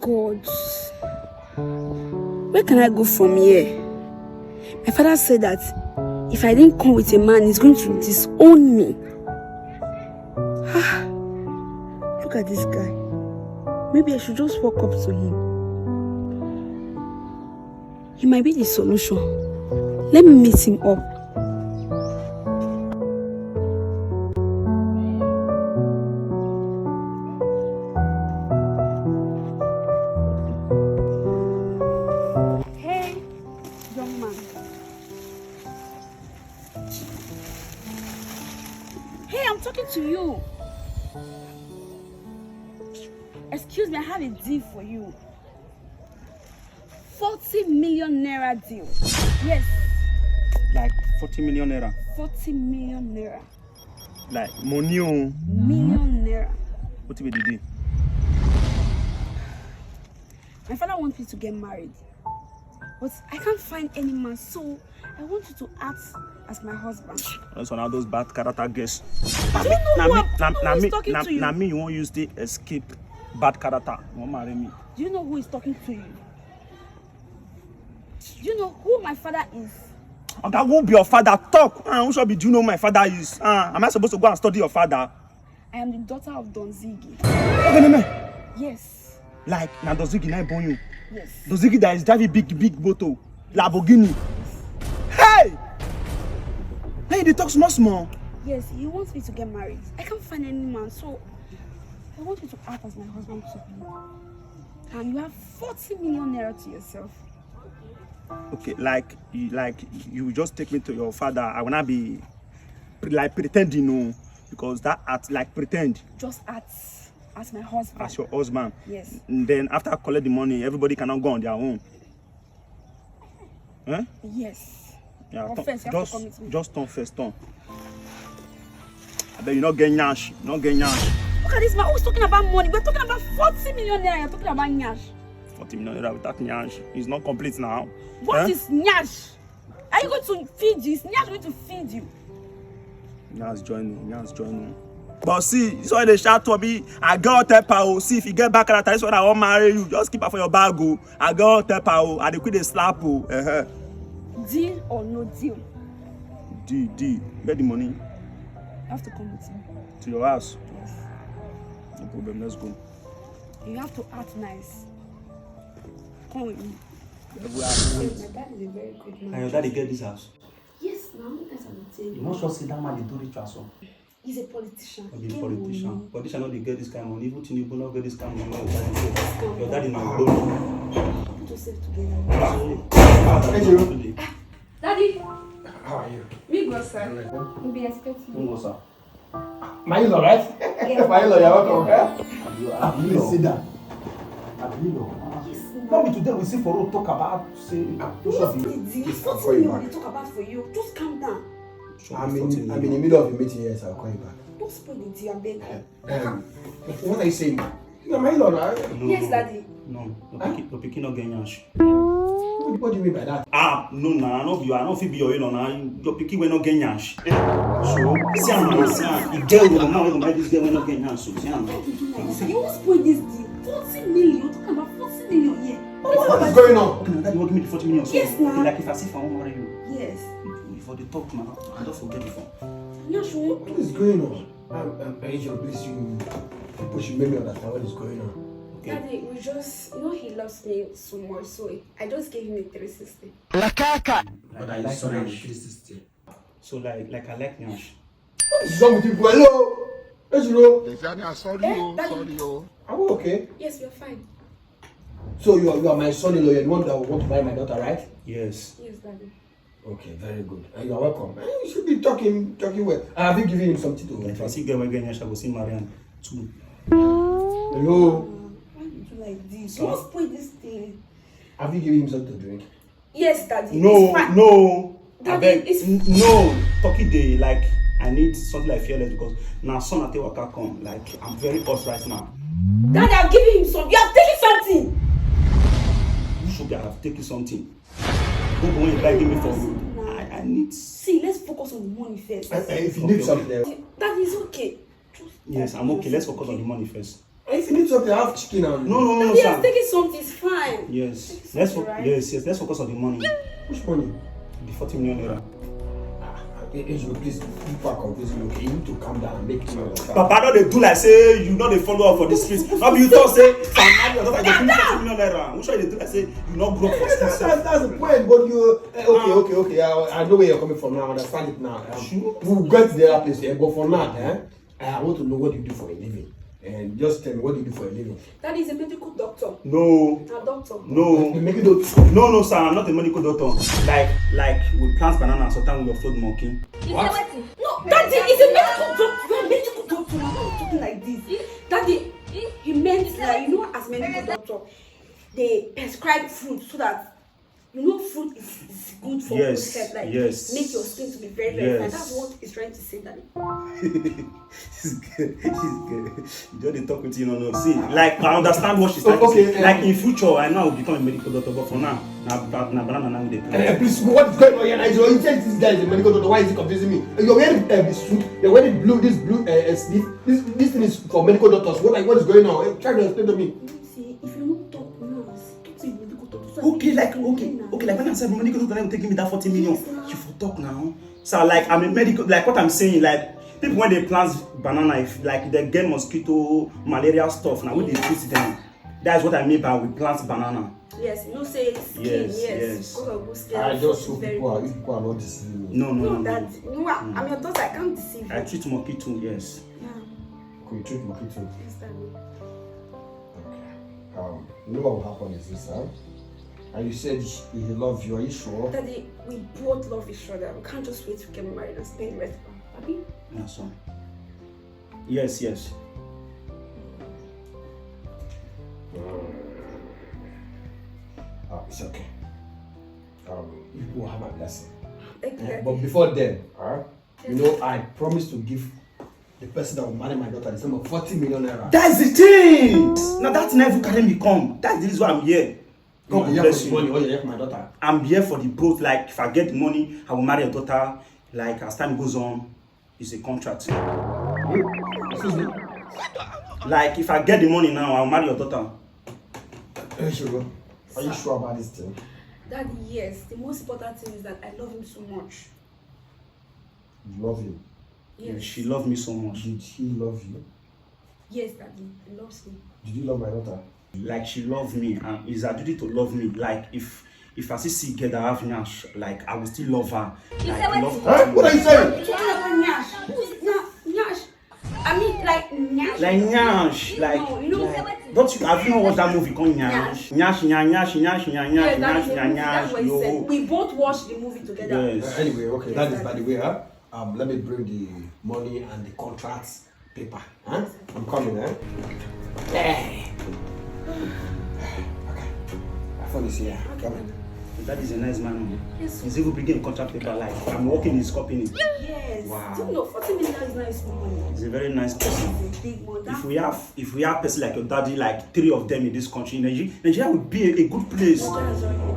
God. Where can I go from here? My father said that if I didn't come with a man, he's going to disown me. Look at this guy. Maybe I should just walk up to him. He might be the solution. Let me meet him up. Hey, young man. Hey, I'm talking to you. Excuse me, I have a deal for you. 40 million naira deal. Yes. Like 40 million naira? 40 million naira. Like money on? Million naira. What will be the deal? My father wants me to get married. But I can't find any man, so I want you to act as my husband. That's one of those bad character guests. Do you know who is talking to you? Now me, you won't use the escape bad character. You won't marry me. Do you know who is talking to you? Do you know who my father is? That won't be your father. Talk. Who should be? Do you know who my father is? Am I supposed to go and study your father? I am the daughter of Don Ziggy. Okay, Yes. like, now Don Ziggy not born you. Yes. Don Ziggy that is driving big motor. Lamborghini. Hey! Hey, they talk small. Yes, he wants me to get married. I can't find any man, so I want you to act as my husband to me. And you have 40 million naira to yourself. Okay, like you just take me to your father. I will not be like pretending, no, because that act like pretend. Just act as my husband. As your husband. Yes. And then after I collect the money, everybody cannot go on their own. Huh? Yes. Yeah. First, you have to commit me. Just turn first turn. I bet you not get nyash. Not get nyash. Look at this man. Who's talking about money? We're talking about 40 million naira. You're talking about nyash. 40 million naira without nyash. It's not complete now. What is nyash? Are you going to feed you? Is nyash going to feed you? Nyash joining. But see, this why they shout to me. I got tell power. See if you get back at that, this one I won't marry you. Just keep her for your bag. Oh. I got tell power. I quit the slap. Oh. Deal or no deal? Deal. Get the money. You have to come with me. To your house. Yes. No problem. Let's go. You have to act nice. Come with me. My dad is a very good man. And your daddy get this house? Yes, now that's what I'm saying. You not sure see that man they do rituals. He's a politician. He's a politician. Politician not they get this kind of money. Even Tinubu not get this kind of money. Your daddy not go. Put yourself together. Daddy. How are you? We go, sir. We'll be expecting you. No, sir. My in-law, right? Yes. My in-law, you're welcome. You sit down. Mommy, today we see for road talk about say. What's the deal? 40 million they talk about for you. Just calm down. I'm in the middle of a meeting here, so I'll call you back. Don't spoil the deal, I beg. What are you saying? You're my in-law, right? No, Yes, Daddy. No, your pikin not get nyash. What do you mean by that? No, I don't feel be your in-law now. Your pikin will not get nyash. So, see am. He get with the man will marry this girl will not get nyash. So, see am. You won't spoil this deal. 40 million. You're talking about 40 million here. What is going on? Okay, now daddy, you want give me the 40 million? So, Yes, now. like if I see if I won't marry you. Yes. For the talk now, I don't forget the phone. You're sure? What is going on? Angel, please, people should make me understand what is going on. Okay. Daddy, we just, he loves me so much, so I just gave him a 360. But I like sorry, 360. So like I like nyash. What is wrong with you? Hello? Angel. They say, I'm sorry, Daddy. Are we okay? Yes, we're fine. So you are my son-in-law, you're the one that want to marry my daughter, right? Yes. Yes, Daddy. Okay, very good. And you're welcome. You should be talking well. And have you given him something to If I see girl get nyash, I will see Marianne too. Hello? Why did you like this? You must spoil this thing. Have you given him something to drink? Yes, Daddy. No. Daddy, No. Talking day, like I need something like fearless because now son at waka come. Like I'm very hot right now. Daddy, I've given him something. You have taken something. You should have taken something. Go and buy give me for you. I need. See, let's focus on the money first. If you need something, That is okay. Yes, I'm okay. Let's focus on the money first. if if you need something, I have chicken and... No, Yes, sir. taking something is fine. Yes. Right? Yes. Let's focus on the money. Which money? The 40 million naira. Angel, please, people are confusing. Okay, you need to calm down and make me understand. Papa, no dey do like say you no dey follow up for the streets. No be you talk say marry your daughter go give 40 million naira. Which one you dey do like say you no grow for streets? That's the point, but you... Okay. I know where you're coming from now. I understand it now. We'll get to the other place here, but for now, I want to know what you do for a living. And just tell me, what do you do for a living? That is a medical doctor. No. A doctor. No. You make it doctor. No, sir. I'm not a medical doctor. Like we plant banana, sometimes we offload monkey. What? No, Daddy is a medical doctor. You're a medical doctor. Why are you talking like this? Daddy, he meant like, you know, as medical doctor, they prescribe fruit so that, you know, fruit is good for good health. Like, make your skin to be very, very fine. That's what he's trying to say, Daddy. He's good. You don't talk with you, no. See, like I understand what she's trying to say. Like in future, I know I will become a medical doctor, but for now, banana now they play. Please, what's going on here? You said this guy is a medical doctor. Why is he confusing me? You're wearing this suit. You're wearing this blue sleeve. This thing is for medical doctors. What is going on? Try to explain to me. See, if you don't talk now, talk to a medical doctor. Okay, like when I said medical doctor, will taking me that 40 million. You for talk now. So like I'm a medical, like what I'm saying, like people when they plant banana, if like they get mosquito, malaria stuff, now when they treat them, that's what I mean by we plant banana. Yes, you know, say skin, yes. Because of good skin. I just hope people are not deceiving me. No. That, no, I'm your daughter, I can't deceive you. I treat mosquito, yes. Yeah. Could you treat mosquito? Yes, Daddy. Okay. You know what will happen is this, huh? And you said he loves you. Are you sure? Daddy, we both love each other. We can't just wait to get married and spend the rest of our life. Yeah, son. Yes. It's okay. You will have my blessing. Thank you, Daddy. But before then, you know, I promised to give the person that will marry my daughter the sum of 40 million naira. That's the thing. Now that's never carry me come. That's the reason why I'm here. Come here for the money, or you're here for my daughter. I'm here for the both. Like if I get the money, I will marry your daughter. Like as time goes on, it's a contract. Excuse me? Like if I get the money now, I'll marry your daughter. Are you sure about this thing? Daddy, yes. The most important thing is that I love him so much. You love him? Yes. She loved me so much. Did he love you? Yes, Daddy. He loves me. Did you love my daughter? Like she loved me, and it's her duty to love me. Like if I see girl that have nyash, like I will still love her. Like love her. What are you saying? You're talking about Nyash. Nyash. I mean, like Nyash. Like nyash, like. No, you know. Like, don't you have you not watched that movie called Nyash? Yes, that's what he said. Yo. We both watched the movie together. Yes. Anyway, okay, Yes, that is Daddy. by the way, let me bring the money and the contracts paper. I'm coming, Hey. Okay. My phone is here. Coming. That is a nice man. Yes. He's even bringing contract paper. Like I'm working in his company. Yes. Wow. Do you know 40 million is not a small money. He's a very nice person. It's a big money. If we have person like your daddy, like 3 of them in this country, Nigeria would be a good place.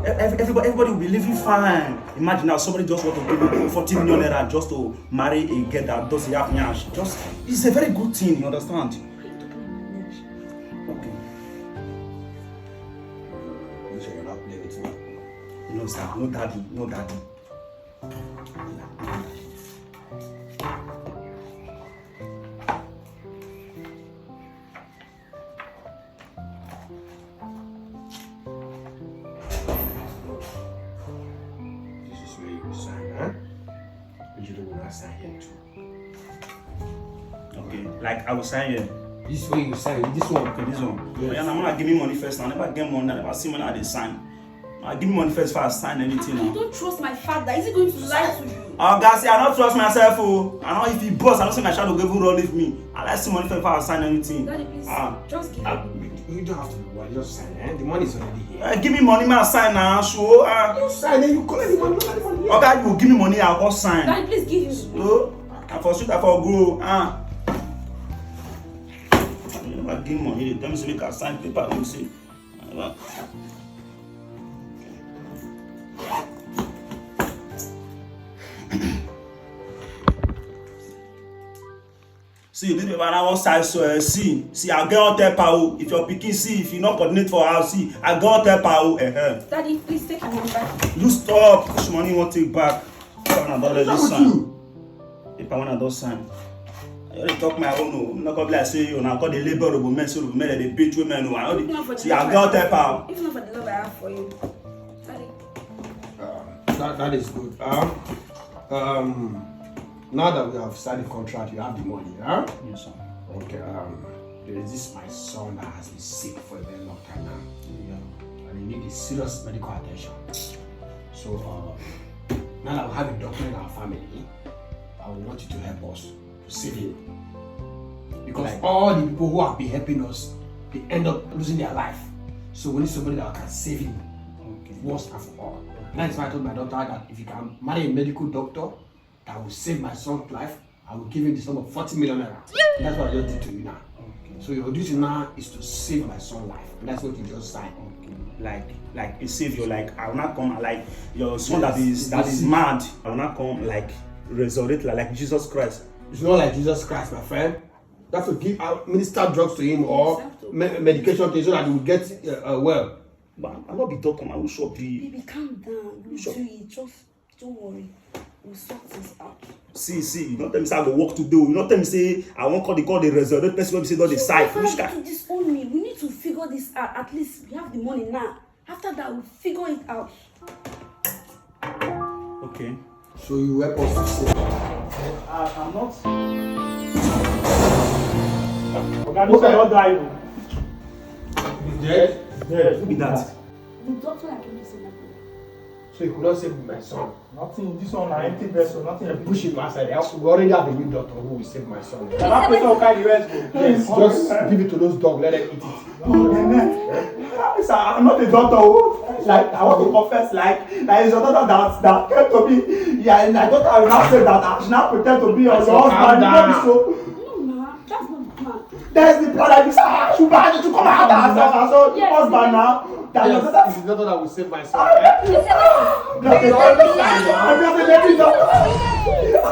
Everybody will be living fine. Imagine now somebody just want to give you 40 million naira just to marry a girl that doesn't have nyash. It's a very good thing, you understand? Okay. Make sure you're not playing with me. No sir, no daddy. This is where you sign, You don't want to sign here too. Okay, like I will sign here. This is where you sign. This one. Okay, this one. Yes. Yeah, I'm gonna give me money first. I never get money. I never see money. I dey sign. Give me money first before I sign anything. You don't trust my father. Is he going to lie to you? Oh, guys, I don't trust myself. Oh, I know if he boss, I don't say my shadow will ever leave me. I like see money first before I sign anything. Daddy, please. Just give me. You don't have to be worried. Just sign. The money is already here. Give me money, man. Sign now. So, You sign and you collect the money. okay, you give me money. I'll go sign. Daddy, please give him. So, I for shoot, I for grow. You never give money. They tell me to make a sign paper. Let me see. See, this people now one side so see, I get out there power. If your pikin see, if you not coordinate for house, see, I go out there power. Daddy, please take your money back. You stop. Push money won't take back. If I wanna do this sign. If I wanna do sign. I already talk my own. I'm not gonna be like say you now call the labor of men, so the men that they beat women. See, I go out there power. If not for the love I have for you, Daddy. That is good. Now that we have signed the contract, you have the money, huh? Yes, sir. Okay. There is this my son that has been sick for a very long time now. Yeah. And he needs serious medical attention. So now that we have a doctor in our family, I want you to help us to save him. Because all the people who have been helping us, they end up losing their life. So we need somebody that can save him once and for all. And that's why I told my daughter that if you can marry a medical doctor that will save my son's life, I will give him the sum of 40 million naira. And that's what I just did to you now. So your duty now is to save my son's life. And that's what you just signed. Like a savior, like I will not come like your son that is mad. I will not come like resurrect like Jesus Christ. It's not like Jesus Christ, my friend. You have to give minister drugs to him or medication to him so that he will get well. But I'll not be doctor, I will show be. Baby, calm down. Just don't worry. We'll sort this out. See, you don't tell me say I go work to do. You don't tell me say I won't call the resurrect person when we say not the side. You have to disown me. We need to figure this out. At least we have the money now. After that, we'll figure it out. Okay. So you help us to save. I'm not. Okay, this not die. He's dead? Who be that? The doctor that came to save my brother. So you could not save my son. Nothing, this one, empty vessel, nothing. Push him outside. We already have a new doctor who will save my son. Can I put some kind of US go? Yes, just give it to those dogs, let them eat it. I'm not a doctor. Like, I want to confess, like it's your daughter that came to me. Yeah, and my daughter will now say that I should not pretend to be your husband. No, ma, that's not the plan. There's the plan like this. I should buy you to come out as husband now. Yes, it's the daughter that will save my son. I'm a lady doctor. It's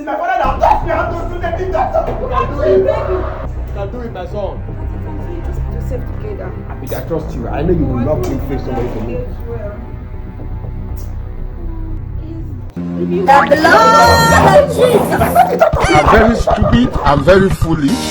my father that taught me how to do the doctor. You can do it, my son. Just save together. I trust you. I know you will not bring face somebody for me. The blood of Jesus. I'm very stupid, I'm very foolish.